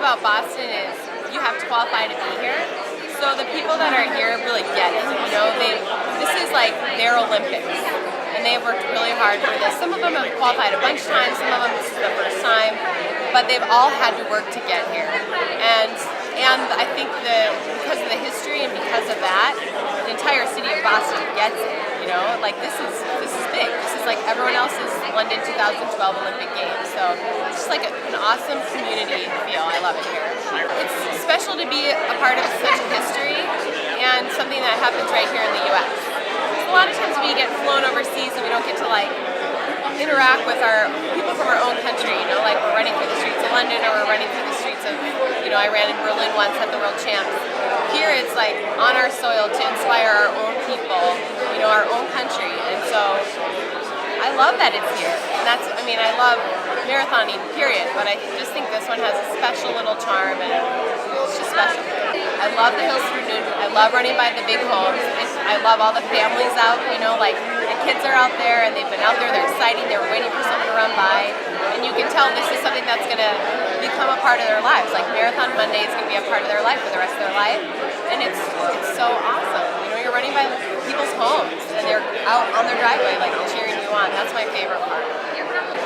about Boston is you have to qualify to be here. So the people that are here really get it. This is like their Olympics, and they've worked really hard for this. Some of them have qualified a bunch of times, some of them this is the first time, but they've all had to work to get here. And I think because of the history and because of that, the entire city of Boston gets it. Like this is big. This is like everyone else's London 2012 Olympic Games. So it's just like an awesome community feel. I love it here. It's special to be a part of such a history and something that happens right here in the U.S. A lot of times we get flown overseas and we don't get to interact with our people from our own country. Like we're running through the streets of London or we're running through the streets of, I ran in Berlin once at the World Champs. Here it's like on our soil to inspire our own people, our own country. And so I love that it's here. And I love marathoning, period. But I just think this one has a special little charm and it's just special. I love the hills through noon. I love running by the big homes. I love all the families out, like the kids are out there and they've been out there, they're excited, they're waiting for someone to run by. And you can tell this is something that's going to become a part of their lives. Like Marathon Monday is going to be a part of their life for the rest of their life. And it's so awesome. You're running by people's homes and they're out on their driveway like cheering you on. That's my favorite part.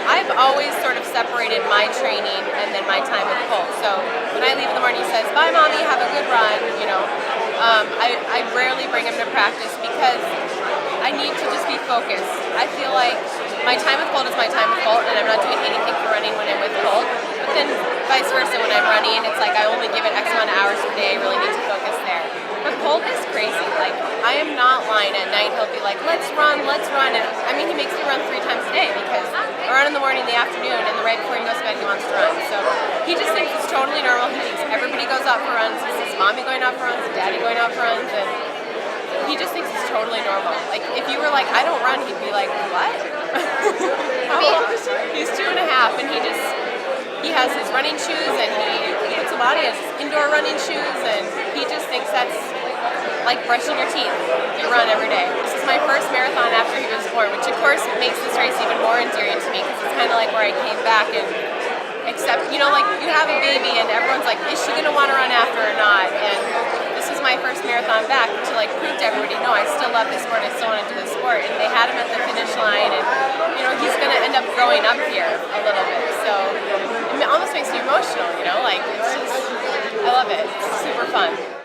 I've always sort of separated my training and then my time with Colt. So when I leave in the morning, he says, "Bye, Mommy, have a good run." I rarely bring him to practice because I need to just be focused. I feel like my time with Colt is my time with Colt, and I'm not doing anything for running when I'm with Colt. But then vice versa, when I'm running, it's like I only give it X amount of hours per day. I really need to focus there. But Colt is crazy. Like, I am not lying. At night, he'll be like, let's run. And he makes me run 3 times a day because I run in the morning, in the afternoon, and the right before he goes to bed, he wants to run. So he just thinks it's totally normal. He thinks everybody goes out for runs. He sees Mommy going out for runs, Daddy going out for runs, and he just thinks it's totally normal. Like, if you were like, I don't run, he'd be like, what? How old is he? He's 2.5, and he has his running shoes, and he puts them on. He has his indoor running shoes, and he just thinks that's like brushing your teeth. You run every day. This is my first marathon after he was born, which of course makes this race even more endearing to me because it's kind of like where I came back and except, like you have a baby and everyone's like, is she going to want to run after or not? And this is my first marathon back to prove to everybody, no, I still love this sport, I still want to do this sport. And they had him at the finish line and, he's going to end up growing up here a little bit. So it almost makes me emotional, it's just, I love it. It's super fun.